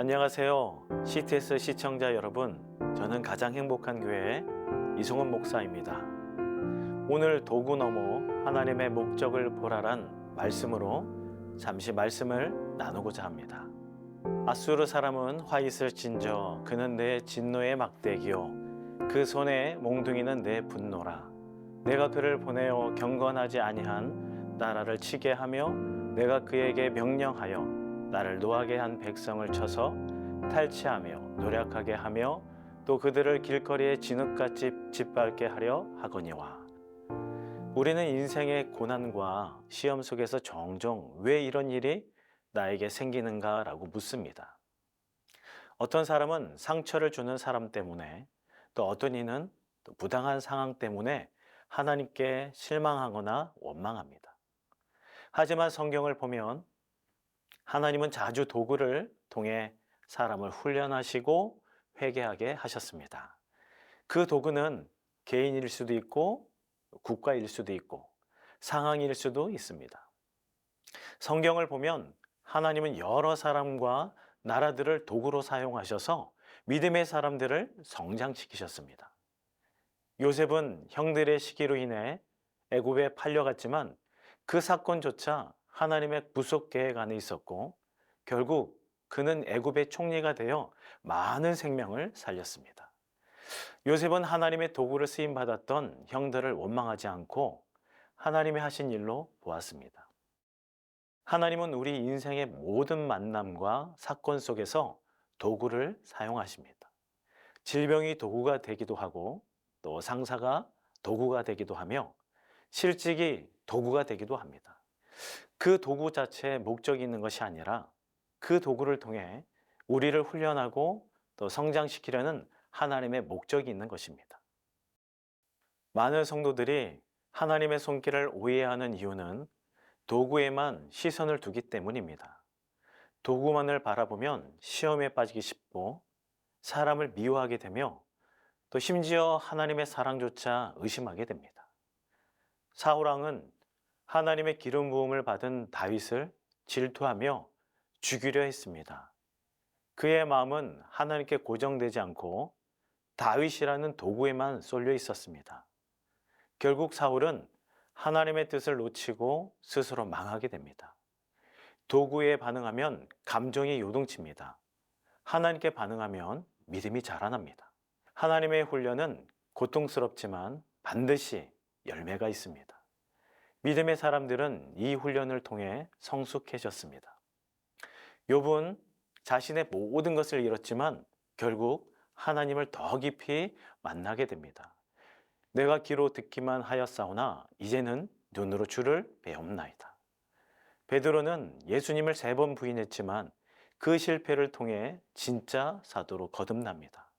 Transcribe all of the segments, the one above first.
안녕하세요. CTS 시청자 여러분, 저는 가장 행복한 교회 이승훈 목사입니다. 오늘 도구 너머 하나님의 목적을 보라란 말씀으로 잠시 말씀을 나누고자 합니다. 아수르 사람은 화잇을 진저, 그는 내 진노의 막대기요, 그 손에 몽둥이는 내 분노라. 내가 그를 보내어 경건하지 아니한 나라를 치게 하며 내가 그에게 명령하여 나를 노하게 한 백성을 쳐서 탈취하며 노력하게 하며 또 그들을 길거리에 진흙같이 짓밟게 하려 하거니와. 우리는 인생의 고난과 시험 속에서 종종 왜 이런 일이 나에게 생기는가 라고 묻습니다. 어떤 사람은 상처를 주는 사람 때문에, 또 어떤 이는 또 부당한 상황 때문에 하나님께 실망하거나 원망합니다. 하지만 성경을 보면 하나님은 자주 도구를 통해 사람을 훈련하시고 회개하게 하셨습니다. 그 도구는 개인일 수도 있고 국가일 수도 있고 상황일 수도 있습니다. 성경을 보면 하나님은 여러 사람과 나라들을 도구로 사용하셔서 믿음의 사람들을 성장시키셨습니다. 요셉은 형들의 시기로 인해 애굽에 팔려갔지만 그 사건조차 하나님의 구속 계획 안에 있었고 결국 그는 애굽의 총리가 되어 많은 생명을 살렸습니다. 요셉은 하나님의 도구를 쓰임받았던 형들을 원망하지 않고 하나님이 하신 일로 보았습니다. 하나님은 우리 인생의 모든 만남과 사건 속에서 도구를 사용하십니다. 질병이 도구가 되기도 하고 또 상사가 도구가 되기도 하며 실직이 도구가 되기도 합니다. 그 도구 자체에 목적이 있는 것이 아니라 그 도구를 통해 우리를 훈련하고 또 성장시키려는 하나님의 목적이 있는 것입니다. 많은 성도들이 하나님의 손길을 오해하는 이유는 도구에만 시선을 두기 때문입니다. 도구만을 바라보면 시험에 빠지기 쉽고 사람을 미워하게 되며 또 심지어 하나님의 사랑조차 의심하게 됩니다. 사울왕은 하나님의 기름 부음을 받은 다윗을 질투하며 죽이려 했습니다. 그의 마음은 하나님께 고정되지 않고 다윗이라는 도구에만 쏠려 있었습니다. 결국 사울은 하나님의 뜻을 놓치고 스스로 망하게 됩니다. 도구에 반응하면 감정이 요동칩니다. 하나님께 반응하면 믿음이 자라납니다. 하나님의 훈련은 고통스럽지만 반드시 열매가 있습니다. 믿음의 사람들은 이 훈련을 통해 성숙해졌습니다. 욥은 자신의 모든 것을 잃었지만 결국 하나님을 더 깊이 만나게 됩니다. 내가 귀로 듣기만 하였사오나 이제는 눈으로 주를 배움나이다. 베드로는 예수님을 3번 부인했지만 그 실패를 통해 진짜 사도로 거듭납니다.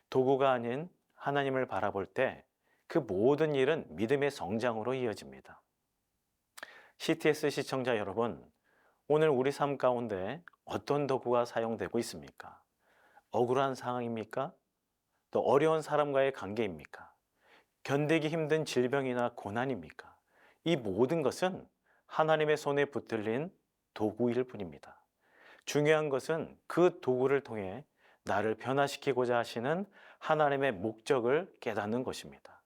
도구가 아닌 하나님을 바라볼 때 그 모든 일은 믿음의 성장으로 이어집니다. CTS 시청자 여러분, 오늘 우리 삶 가운데 어떤 도구가 사용되고 있습니까? 억울한 상황입니까? 또 어려운 사람과의 관계입니까? 견디기 힘든 질병이나 고난입니까? 이 모든 것은 하나님의 손에 붙들린 도구일 뿐입니다. 중요한 것은 그 도구를 통해 나를 변화시키고자 하시는 하나님의 목적을 깨닫는 것입니다.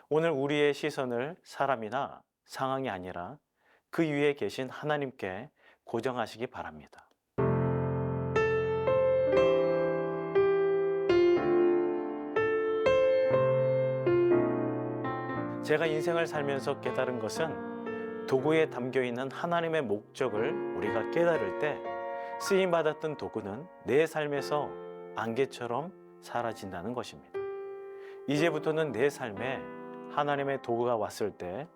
오늘 우리의 시선을 사람이나 상황이 아니라 그 위에 계신 하나님께 고정하시기 바랍니다. 제가 인생을 살면서 깨달은 것은 도구에 담겨있는 하나님의 목적을 우리가 깨달을 때 쓰임받았던 도구는 내 삶에서 안개처럼 사라진다는 것입니다. 이제부터는 내 삶에 하나님의 도구가 왔을 때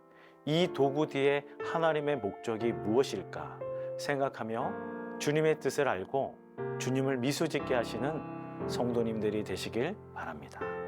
이 도구 뒤에 하나님의 목적이 무엇일까 생각하며 주님의 뜻을 알고 주님을 미소 짓게 하시는 성도님들이 되시길 바랍니다.